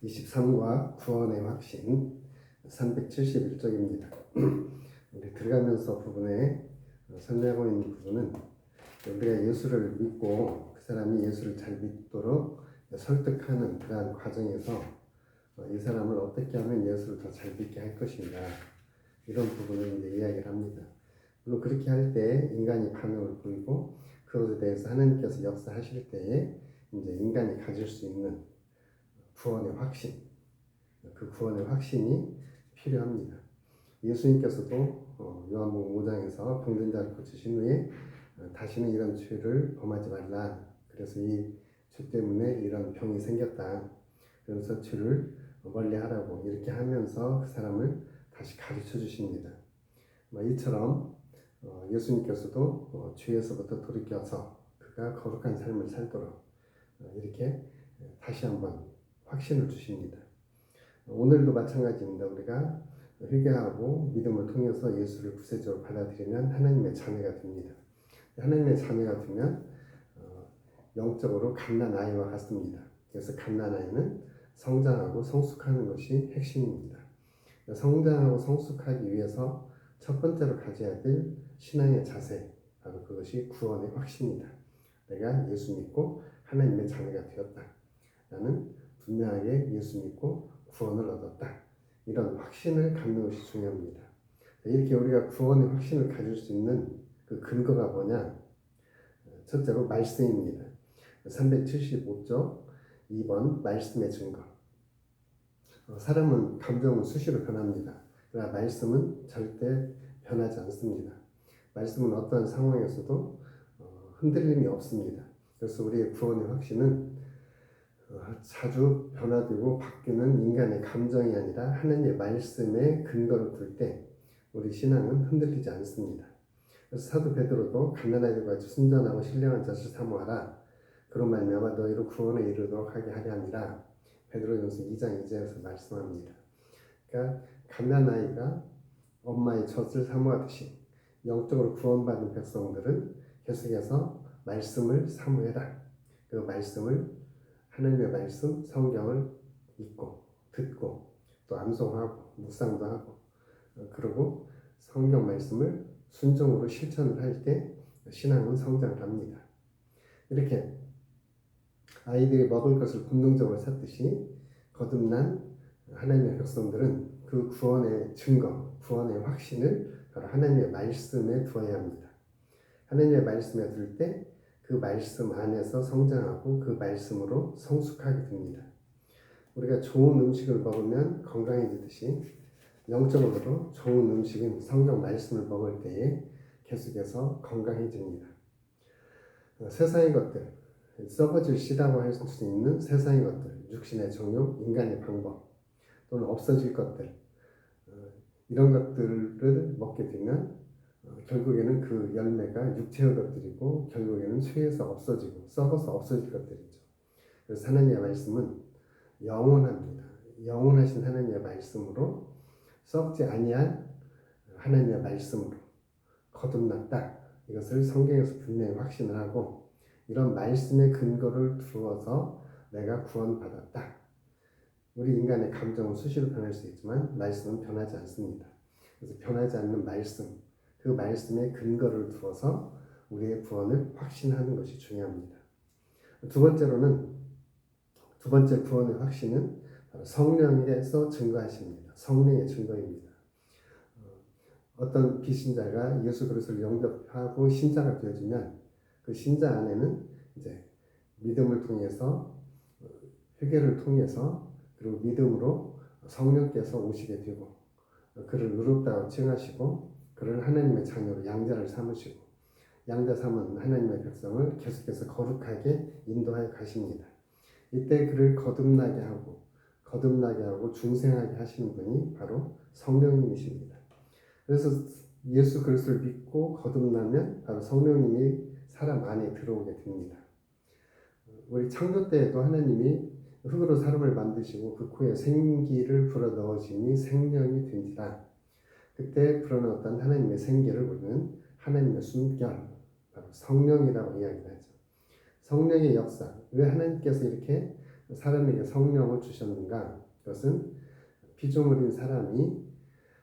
23과 구원의 확신 371쪽입니다. 우리 들어가면서 부분에 설명하고 있는 부분은 우리가 예수를 믿고 그 사람이 예수를 잘 믿도록 설득하는 그러한 과정에서 이 사람을 어떻게 하면 예수를 더 잘 믿게 할 것인가, 이런 부분을 이제 이야기를 합니다. 물론 그렇게 할 때 인간이 반응을 보이고 그것에 대해서 하나님께서 역사하실 때에 이제 인간이 가질 수 있는 구원의 확신, 그 구원의 확신이 필요합니다. 예수님께서도 요한복음 5장에서 병든 자를 고치신 후에 다시는 이런 죄를 범하지 말라. 그래서 이 죄 때문에 이런 병이 생겼다. 그래서 죄를 멀리 하라고 이렇게 하면서 그 사람을 다시 가르쳐 주십니다. 이처럼 예수님께서도 죄에서부터 돌이켜서 그가 거룩한 삶을 살도록 이렇게 다시 한번 확신을 주십니다. 오늘도 마찬가지입니다. 우리가 회개하고 믿음을 통해서 예수를 구세주로 받아들이면 하나님의 자녀가 됩니다. 하나님의 자녀가 되면 영적으로 갓난아이와 같습니다. 그래서 갓난아이는 성장하고 성숙하는 것이 핵심입니다. 성장하고 성숙하기 위해서 첫 번째로 가져야 될 신앙의 자세, 바로 그것이 구원의 확신이다. 내가 예수 믿고 하나님의 자녀가 되었다. 나는 분명하게 예수 믿고 구원을 얻었다. 이런 확신을 갖는 것이 중요합니다. 이렇게 우리가 구원의 확신을 가질 수 있는 그 근거가 뭐냐? 첫째로 말씀입니다. 375쪽 2번 말씀의 증거. 사람은 감정은 수시로 변합니다. 그러나 말씀은 절대 변하지 않습니다. 말씀은 어떤 상황에서도 흔들림이 없습니다. 그래서 우리의 구원의 확신은 자주 변화되고 바뀌는 인간의 감정이 아니라 하나님의 말씀에 근거를 둘 때 우리 신앙은 흔들리지 않습니다. 그래서 사도 베드로도 갓난아이들과 같이 순전하고 신령한 자를 사모하라. 그런 말미암아 너희로 구원에 이르도록 하게 하려 함이라. 베드로전서 2장 2절에서 말씀합니다. 그러니까 갓난아이가 엄마의 젖을 사모하듯이 영적으로 구원받은 백성들은 계속해서 말씀을 사모해라. 그 말씀을, 하나님의 말씀, 성경을 읽고 듣고 또 암송하고 묵상도 하고, 그리고 성경 말씀을 순종으로 실천을 할 때 신앙은 성장을 합니다. 이렇게 아이들이 먹을 것을 본능적으로 찾듯이 거듭난 하나님의 백성들은 그 구원의 증거, 구원의 확신을 바로 하나님의 말씀에 두어야 합니다. 하나님의 말씀에 둘 때 그 말씀 안에서 성장하고 그 말씀으로 성숙하게 됩니다. 우리가 좋은 음식을 먹으면 건강해지듯이 영적으로도 좋은 음식은 성경 말씀을 먹을 때에 계속해서 건강해집니다. 세상의 것들, 썩어질 씨라고 할 수 있는 세상의 것들, 육신의 정욕, 인간의 방법, 또는 없어질 것들, 이런 것들을 먹게 되면 결국에는 그 열매가 육체의 것들이고 결국에는 쇠에서 없어지고 썩어서 없어질 것들이죠. 그래서 하나님의 말씀은 영원합니다. 영원하신 하나님의 말씀으로 썩지 아니한 하나님의 말씀으로 거듭났다. 이것을 성경에서 분명히 확신을 하고 이런 말씀의 근거를 두어서 내가 구원받았다. 우리 인간의 감정은 수시로 변할 수 있지만 말씀은 변하지 않습니다. 그래서 변하지 않는 말씀, 그 말씀의 근거를 두어서 우리의 구원을 확신하는 것이 중요합니다. 두 번째 구원의 확신은 바로 성령에서 증거하십니다. 성령의 증거입니다. 어떤 비신자가 예수 그리스도를 영접하고 신자가 되어지면 그 신자 안에는 이제 믿음을 통해서, 회개를 통해서, 그리고 믿음으로 성령께서 오시게 되고 그를 의롭다고 칭하시고 그를 하나님의 자녀로 양자를 삼으시고 양자 삼은 하나님의 백성을 계속해서 거룩하게 인도하여 가십니다. 이때 그를 거듭나게 하고 중생하게 하시는 분이 바로 성령님이십니다. 그래서 예수 그리스도를 믿고 거듭나면 바로 성령님이 사람 안에 들어오게 됩니다. 우리 창조 때에도 하나님이 흙으로 사람을 만드시고 그 코에 생기를 불어넣으시니 생명이 된지라. 그때 불어넣었던 하나님의 생기를 우리는 하나님의 숨결, 바로 성령이라고 이야기를 하죠. 성령의 역사, 왜 하나님께서 이렇게 사람에게 성령을 주셨는가? 그것은 피조물인 사람이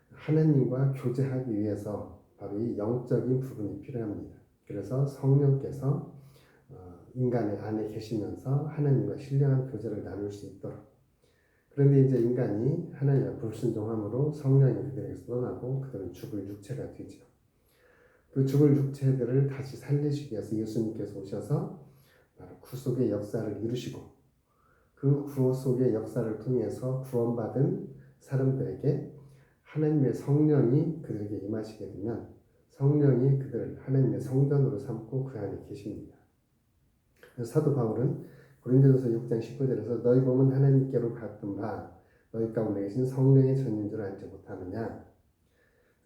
하나님과 교제하기 위해서 바로 이 영적인 부분이 필요합니다. 그래서 성령께서 인간의 안에 계시면서 하나님과 신령한 교제를 나눌 수 있도록. 그런데 이제 인간이 하나님의 불순종함으로 성령이 그들에게서 떠나고 그들은 죽을 육체가 되죠. 그 죽을 육체들을 다시 살리시기 위해서 예수님께서 오셔서 바로 구속의 역사를 이루시고 그 구속의 역사를 통해서 구원받은 사람들에게 하나님의 성령이 그들에게 임하시게 되면 성령이 그들을 하나님의 성전으로 삼고 그 안에 계십니다. 그래서 사도 바울은 고린도전서 6장 19절에서 너희 몸은 하나님께로 갔던 바 너희 가운데 계신 성령의 전인 줄 알지 못하느냐.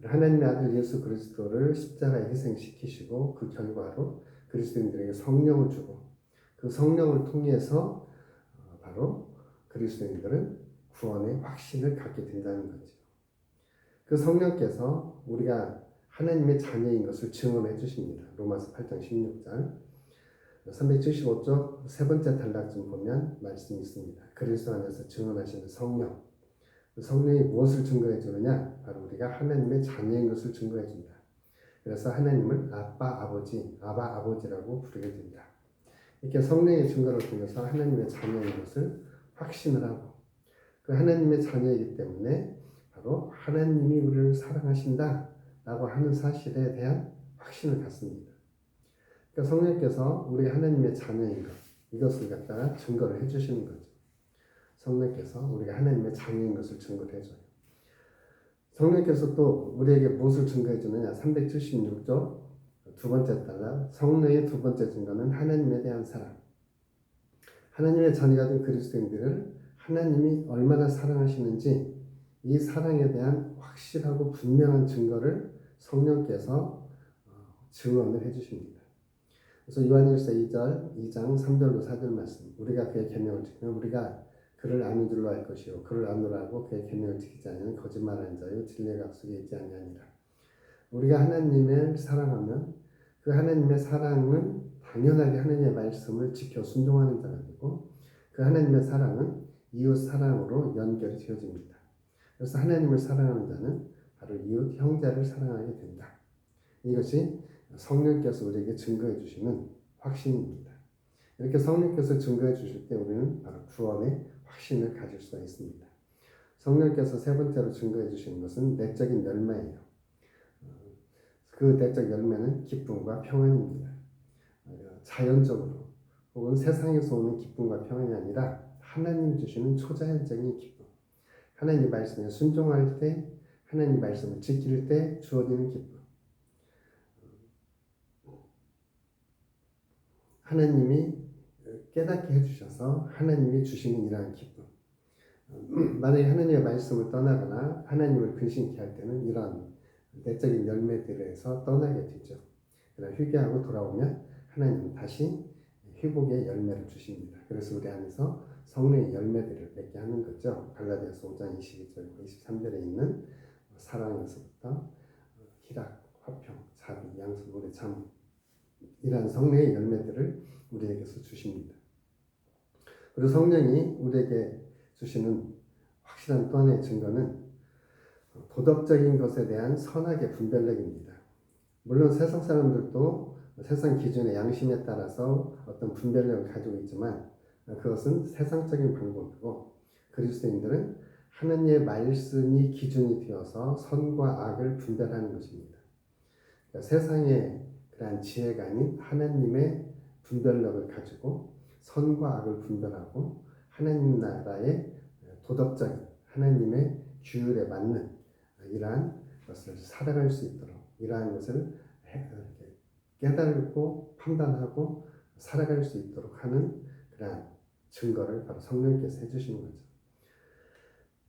하나님의 아들 예수 그리스도를 십자가에 희생시키시고 그 결과로 그리스도인들에게 성령을 주고 그 성령을 통해서 바로 그리스도인들은 구원의 확신을 갖게 된다는 거죠. 그 성령께서 우리가 하나님의 자녀인 것을 증언해 주십니다. 로마서 8장 16절 375쪽 세 번째 단락쯤 보면 말씀이 있습니다. 그리스도 안에서 증언하시는 성령. 성령이 무엇을 증거해 주느냐? 바로 우리가 하나님의 자녀인 것을 증거해 준다. 그래서 하나님을 아빠, 아버지라고 부르게 된다. 이렇게 성령의 증거를 통해서 하나님의 자녀인 것을 확신을 하고 그 하나님의 자녀이기 때문에 바로 하나님이 우리를 사랑하신다라고 하는 사실에 대한 확신을 갖습니다. 그러니까 성령께서 우리가 하나님의 자녀인 것 이것을 갖다가 증거를 해주시는 거죠. 성령께서 우리가 하나님의 자녀인 것을 증거를 해줘요. 성령께서 또 우리에게 무엇을 증거해 주느냐? 376조 두 번째 단락 성령의 두 번째 증거는 하나님에 대한 사랑. 하나님의 자녀가 된 그리스도인들을 하나님이 얼마나 사랑하시는지 이 사랑에 대한 확실하고 분명한 증거를 성령께서 증언을 해주십니다. 그래서 요한일서 2장 3절로 4절 말씀 우리가 그의 계명을 지키면 우리가 그를 아는 줄로 알 것이요 그를 아노라고 그의 계명을 지키지 않으면 거짓말하는 자요 진리의 약속에 있지 아니하니라. 우리가 하나님을 사랑하면 그 하나님의 사랑은 당연하게 하나님의 말씀을 지켜 순종하는 자가 되고 그 하나님의 사랑은 이웃 사랑으로 연결이 되어집니다. 그래서 하나님을 사랑하는 자는 바로 이웃 형제를 사랑하게 된다. 이것이 성령께서 우리에게 증거해 주시는 확신입니다. 이렇게 성령께서 증거해 주실 때 우리는 바로 구원의 확신을 가질 수가 있습니다. 성령께서 세 번째로 증거해 주시는 것은 내적인 열매예요. 그 내적 열매는 기쁨과 평안입니다. 자연적으로 혹은 세상에서 오는 기쁨과 평안이 아니라 하나님 주시는 초자연적인 기쁨. 하나님 말씀에 순종할 때 하나님 말씀을 지킬 때 주어지는 기쁨. 하나님이 깨닫게 해주셔서 하나님이 주시는 이러한 기쁨. 만약에 하나님의 말씀을 떠나거나 하나님을 근심케 할 때는 이러한 내적인 열매들에서 떠나게 되죠. 그러나 회개하고 돌아오면 하나님은 다시 회복의 열매를 주십니다. 그래서 우리 안에서 성령의 열매들을 맺게 하는 거죠. 갈라디아서 5장 22절 23절에 있는 사랑에서부터 희락, 화평, 자비, 양선, 오래 참 이러한 성령의 열매들을 우리에게서 주십니다. 그리고 성령이 우리에게 주시는 확실한 또 하나의 증거는 도덕적인 것에 대한 선악의 분별력입니다. 물론 세상 사람들도 세상 기준의 양심에 따라서 어떤 분별력을 가지고 있지만 그것은 세상적인 방법이고 그리스도인들은 하나님의 말씀이 기준이 되어서 선과 악을 분별하는 것입니다. 그러니까 세상의 그러한 지혜가 아닌 하나님의 분별력을 가지고 선과 악을 분별하고 하나님 나라의 도덕적인 하나님의 규율에 맞는 이러한 것을 살아갈 수 있도록 이러한 것을 깨달고 판단하고 살아갈 수 있도록 하는 그러한 증거를 바로 성령께서 해주시는 거죠.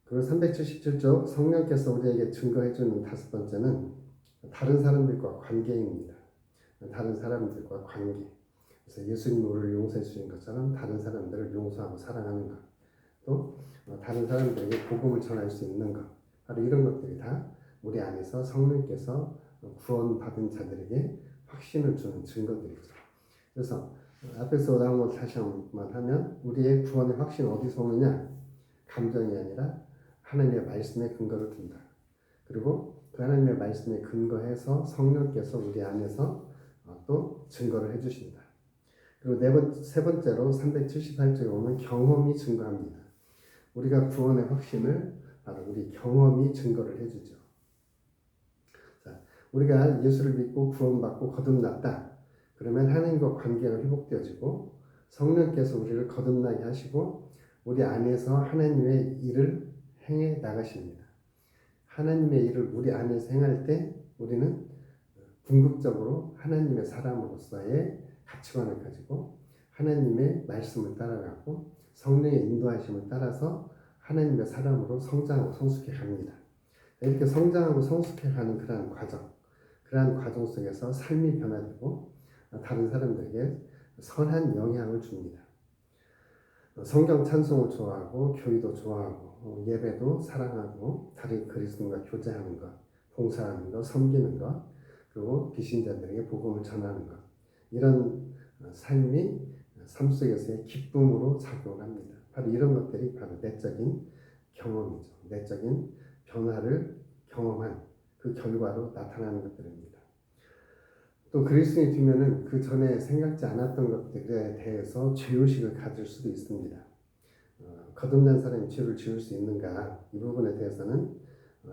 그리고 377쪽 성령께서 우리에게 증거해주는 다섯 번째는 다른 사람들과 관계입니다. 다른 사람들과 관계. 그래서 예수님이 우리를 용서해 주신 것처럼 다른 사람들을 용서하고 사랑하는 것. 또 다른 사람들에게 복음을 전할 수 있는 것. 바로 이런 것들이 다 우리 안에서 성령께서 구원받은 자들에게 확신을 주는 증거들이죠. 그래서 앞에서 나온 걸 다시 한번 하면 우리의 구원의 확신은 어디서 오느냐? 감정이 아니라 하나님의 말씀에 근거를 둔다. 그리고 그 하나님의 말씀에 근거해서 성령께서 우리 안에서 또 증거를 해주신다. 그리고 세 번째로 378쪽에 보면 경험이 증거합니다. 우리가 구원의 확신을 바로 우리 경험이 증거를 해주죠. 자, 우리가 예수를 믿고 구원받고 거듭났다. 그러면 하나님과 관계가 회복되어지고 성령께서 우리를 거듭나게 하시고 우리 안에서 하나님의 일을 행해 나가십니다. 하나님의 일을 우리 안에서 행할 때 우리는 궁극적으로 하나님의 사람으로서의 가치관을 가지고 하나님의 말씀을 따라가고 성령의 인도하심을 따라서 하나님의 사람으로 성장하고 성숙해 갑니다. 이렇게 성장하고 성숙해 가는 그러한 과정 속에서 삶이 변화되고 다른 사람들에게 선한 영향을 줍니다. 성경 찬송을 좋아하고 교회도 좋아하고 예배도 사랑하고 다른 그리스도인과 교제하는 것, 봉사하는 것, 섬기는 것, 그리고 비신자들에게 복음을 전하는 것, 이런 삶이 삶 속에서의 기쁨으로 작용합니다. 바로 이런 것들이 바로 내적인 경험이죠. 내적인 변화를 경험한 그 결과로 나타나는 것들입니다. 또 그리스도인이 되면은 그 전에 생각지 않았던 것들에 대해서 죄의식을 가질 수도 있습니다. 거듭난 사람이 죄를 지을 수 있는가? 이 부분에 대해서는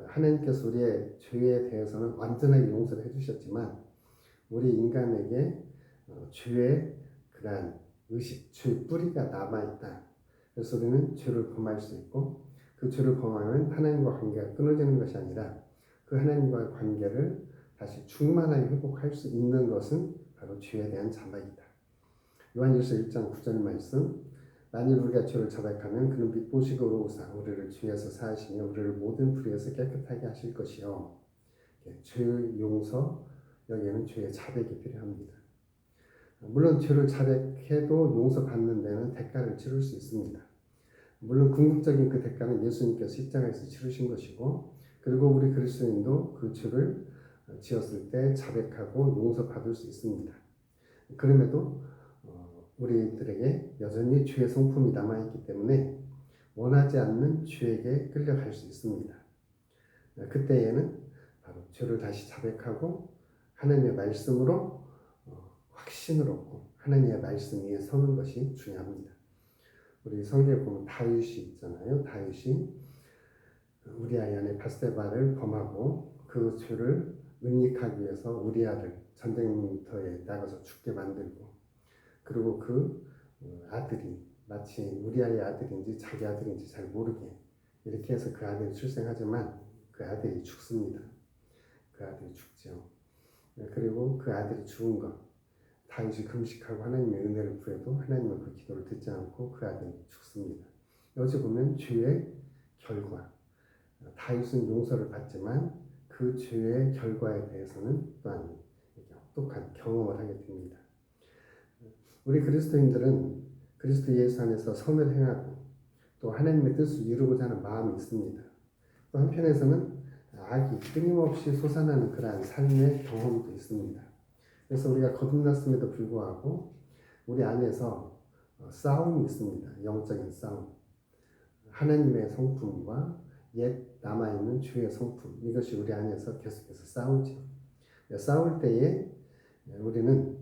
하나님께서 우리의 죄에 대해서는 완전하게 용서를 해주셨지만 우리 인간에게 죄의 그러한 의식, 죄의 뿌리가 남아있다. 그래서 우리는 죄를 범할 수 있고 그 죄를 범하면 하나님과 관계가 끊어지는 것이 아니라 그 하나님과의 관계를 다시 충만하게 회복할 수 있는 것은 바로 죄에 대한 자박이다. 요한일서 1장 9절 말씀, 만일 우리가 죄를 자백하면 그는 빛보시고 오사 우리를 죄에서 사하시며 우리를 모든 불의에서 깨끗하게 하실 것이요. 죄의 용서, 여기에는 죄의 자백이 필요합니다. 물론 죄를 자백해도 용서받는 데는 대가를 치를 수 있습니다. 물론 궁극적인 그 대가는 예수님께서 십자가에서 치르신 것이고 그리고 우리 그리스도인도 그 죄를 지었을 때 자백하고 용서받을 수 있습니다. 그럼에도 우리들에게 여전히 죄의 성품이 남아있기 때문에 원하지 않는 죄에게 끌려갈 수 있습니다. 그때에는 바로 죄를 다시 자백하고 하나님의 말씀으로 확신을 얻고 하나님의 말씀 위에 서는 것이 중요합니다. 우리 성경에 보면 다윗이 있잖아요. 다윗이 우리아의 아내 바세바를 범하고 그 죄를 은닉하기 위해서 우리아를 전쟁터에 나가서 죽게 만들고 그리고 그 아들이 마치 우리아의 아들인지 자기 아들인지 잘 모르게 이렇게 해서 그 아들이 출생하지만 그 아들이 죽습니다. 그 아들이 죽죠. 그리고 그 아들이 죽은 것 다윗이 금식하고 하나님의 은혜를 구해도 하나님은 그 기도를 듣지 않고 그 아들이 죽습니다. 여기 보면 죄의 결과 다윗은 용서를 받지만 그 죄의 결과에 대해서는 또한 혹독한 경험을 하게 됩니다. 우리 그리스도인들은 그리스도 예수 안에서 선을 행하고 또 하나님의 뜻을 이루고자 하는 마음이 있습니다. 또 한편에서는 악이 끊임없이 솟아나는 그러한 삶의 경험도 있습니다. 그래서 우리가 거듭났음에도 불구하고 우리 안에서 싸움이 있습니다. 영적인 싸움. 하나님의 성품과 옛 남아있는 죄의 성품, 이것이 우리 안에서 계속해서 싸우죠. 싸울 때에 우리는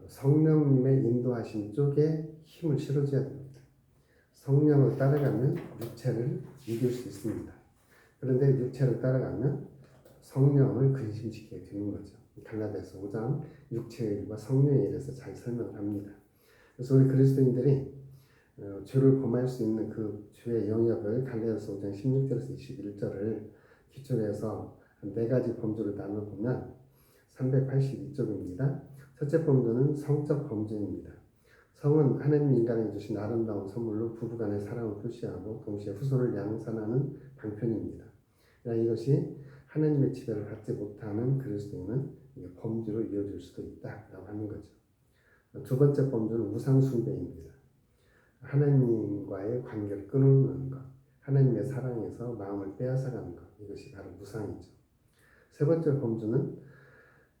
성령님의 인도하심 쪽에 힘을 실어줘야 됩니다. 성령을 따라가면 육체를 이길 수 있습니다. 그런데 육체를 따라가면 성령을 근심시키게 되는 거죠. 갈라디아서 5장 육체의 일과 성령의 일에서 잘 설명을 합니다. 그래서 우리 그리스도인들이 죄를 범할 수 있는 그 죄의 영역을 갈라디아서 5장 16절에서 21절을 기초로 해서 한 4가지 범주를 나눠보면 382쪽입니다. 첫째 범주는 성적 범죄입니다. 성은 하나님이 인간에게 주신 아름다운 선물로 부부간의 사랑을 표시하고 동시에 후손을 양산하는 방편입니다. 이것이 하나님의 지배를 받지 못하는 그리스도인은 범죄로 이어질 수도 있다라고 하는 거죠. 두 번째 범주는 우상 숭배입니다. 하나님과의 관계를 끊는 것, 하나님의 사랑에서 마음을 빼앗아가는 것, 이것이 바로 우상이죠. 세 번째 범주는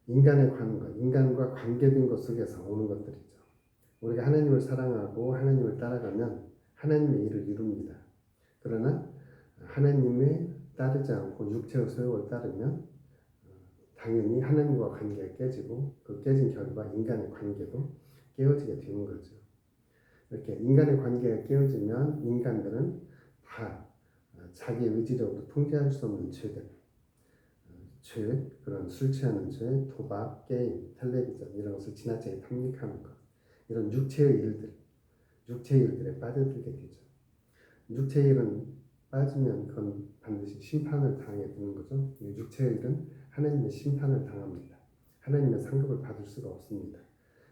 인간의 관계, 인간과 관계된 것 속에서 오는 것들이죠. 우리가 하나님을 사랑하고 하나님을 따라가면 하나님의 일을 이룹니다. 그러나 하나님의 따르지 않고 육체의 소욕을 따르면 당연히 하나님과 관계가 깨지고 그 깨진 결과 인간의 관계도 깨어지게 되는 거죠. 이렇게 인간의 관계가 깨어지면 인간들은 다 자기 의지력으로 통제할 수 없는 죄, 그런 술 취하는 죄, 도박, 게임, 텔레비전 이런 것을 지나치게 탐닉하는 것, 이런 육체의 일들에 빠져들게 되죠. 육체의 일은 빠지면 그건 반드시 심판을 당하게 되는 거죠. 육체의 일은 하나님의 심판을 당합니다. 하나님의 상급을 받을 수가 없습니다.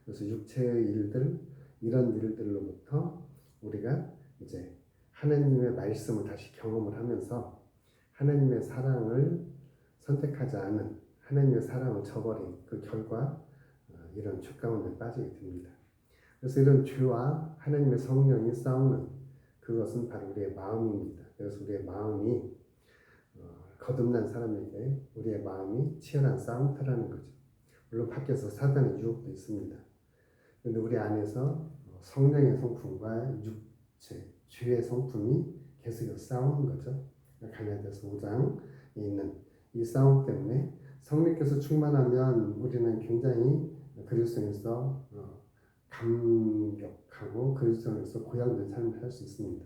그래서 육체의 일들, 이런 일들로부터 우리가 이제 하나님의 말씀을 다시 경험을 하면서 하나님의 사랑을 선택하지 않은, 하나님의 사랑을 저버린 그 결과 이런 죄 가운데 빠지게 됩니다. 그래서 이런 죄와 하나님의 성령이 싸우는 그것은 바로 우리의 마음입니다. 그래서 우리의 마음이 거듭난 사람에게 우리의 마음이 치열한 싸움터라는 거죠. 물론 밖에서 사단의 유혹도 있습니다. 그런데 우리 안에서 성령의 성품과 육체, 죄의 성품이 계속 싸우는 거죠. 갈라디아서 5장에 있는 이 싸움 때문에 성령께서 충만하면 우리는 굉장히 그리스도인에서 감격하고 그리스도인에서 고향된 삶을 할 수 있습니다.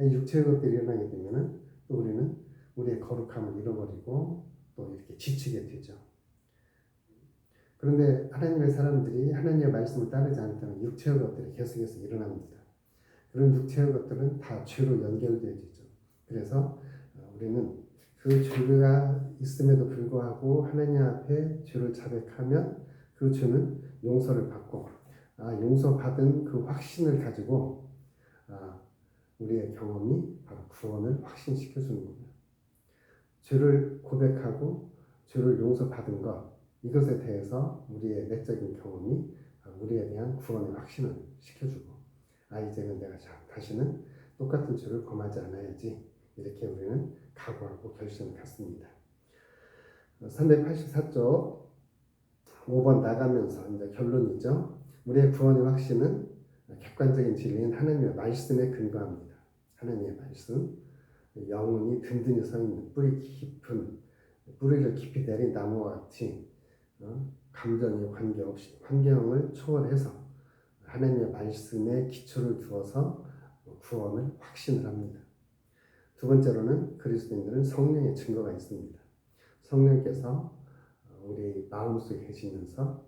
육체의 것들이 일어나게 되면 또 우리는 우리의 거룩함을 잃어버리고 또 이렇게 지치게 되죠. 그런데 하나님의 사람들이 하나님의 말씀을 따르지 않다면 육체의 것들이 계속해서 일어납니다. 그런 육체의 것들은 다 죄로 연결되어지죠. 그래서 우리는 그 죄가 있음에도 불구하고 하나님 앞에 죄를 자백하면 그 죄는 용서를 받고 용서받은 그 확신을 가지고 우리의 경험이 바로 구원을 확신시켜주는 겁니다. 죄를 고백하고 죄를 용서받은 것, 이것에 대해서 우리의 내적인 경험이 우리에 대한 구원의 확신을 시켜주고 이제는 내가 다시는 똑같은 죄를 범하지 않아야지, 이렇게 우리는 각오하고 결심을 갖습니다. 384쪽 5번 나가면서 이제 결론이죠. 우리의 구원의 확신은 객관적인 진리인 하나님의 말씀에 근거합니다. 하나님의 말씀, 영혼이 든든히 서 있는 뿌리를 깊이 내린 나무와 같이 감정에 관계없이 환경을 초월해서 하나님의 말씀에 기초를 두어서 구원을 확신을 합니다. 두 번째로는 그리스도인들은 성령의 증거가 있습니다. 성령께서 우리 마음속에 계시면서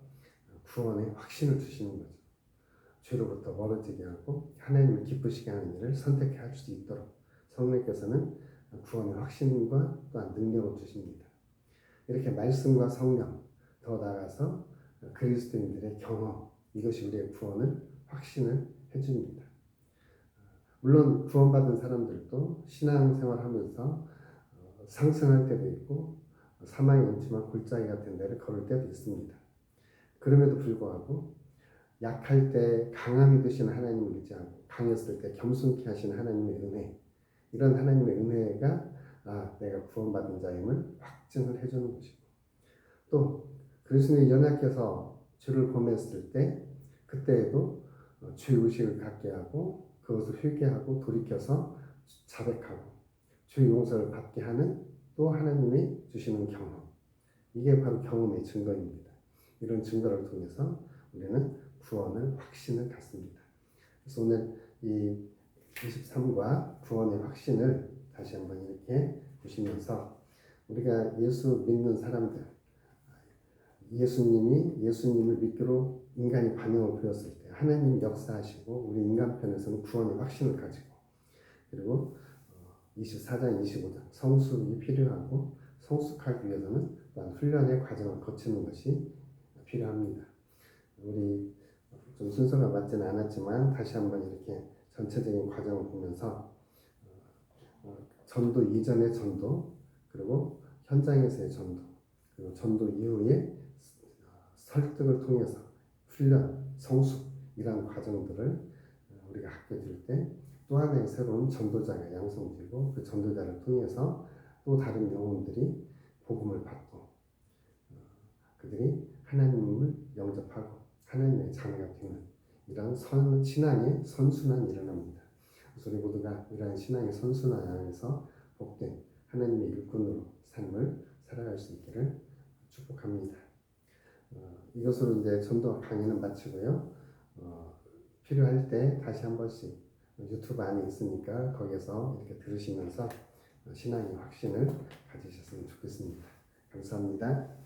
구원의 확신을 주시는 거죠. 죄로부터 멀어지게 하고 하나님을 기쁘시게 하는 일을 선택할 수 있도록 성령께서는 구원의 확신과 또한 능력을 주십니다. 이렇게 말씀과 성령, 더 나아가서 그리스도인들의 경험, 이것이 우리의 구원을 확신을 해줍니다. 물론 구원받은 사람들도 신앙생활하면서 상승할 때도 있고 사망의 음침한 골짜기 같은 데를 걸을 때도 있습니다. 그럼에도 불구하고 약할 때 강함이 되시는 하나님을 의지하고 강했을 때 겸손케 하시는 하나님의 은혜, 이런 하나님의 은혜가 내가 구원받은 자임을 확증을 해주는 것이고, 또 그리스도인이 연약해서 죄를 범했을 때 그때에도 죄의식을 갖게 하고 그것을 회개하고 돌이켜서 자백하고 죄 용서를 받게 하는 또 하나님이 주시는 경험, 이게 바로 경험의 증거입니다. 이런 증거를 통해서 우리는 구원을 확신을 갖습니다. 그래서 오늘 이 23과 구원의 확신을 다시 한번 이렇게 보시면서 우리가 예수 믿는 사람들, 예수님을 믿기로 인간이 반응을 보였을 때 하나님 역사하시고 우리 인간편에서는 구원의 확신을 가지고, 그리고 24장 25장 성숙이 필요하고 성숙하기 위해서는 또한 훈련의 과정을 거치는 것이 필요합니다. 우리 좀 순서가 맞지는 않았지만 다시 한번 이렇게 전체적인 과정을 보면서 전도 이전의 전도, 그리고 현장에서의 전도, 그리고 전도 이후의 설득을 통해서 훈련, 성숙, 이러한 과정들을 우리가 갖게 될 때 또 하나의 새로운 전도자가 양성되고 그 전도자를 통해서 또 다른 영혼들이 복음을 받고 그들이 하나님을 영접하고 하나님의 자녀가 되는 이런 신앙의 선순환이 일어납니다. 그래서 우리 모두가 이러한 신앙의 선순환 안에서 복된 하나님의 일꾼으로 삶을 살아갈 수 있기를 축복합니다. 이것으로 이제 전도 강의는 마치고요. 필요할 때 다시 한 번씩 유튜브 안에 있으니까 거기서 이렇게 들으시면서 신앙의 확신을 가지셨으면 좋겠습니다. 감사합니다.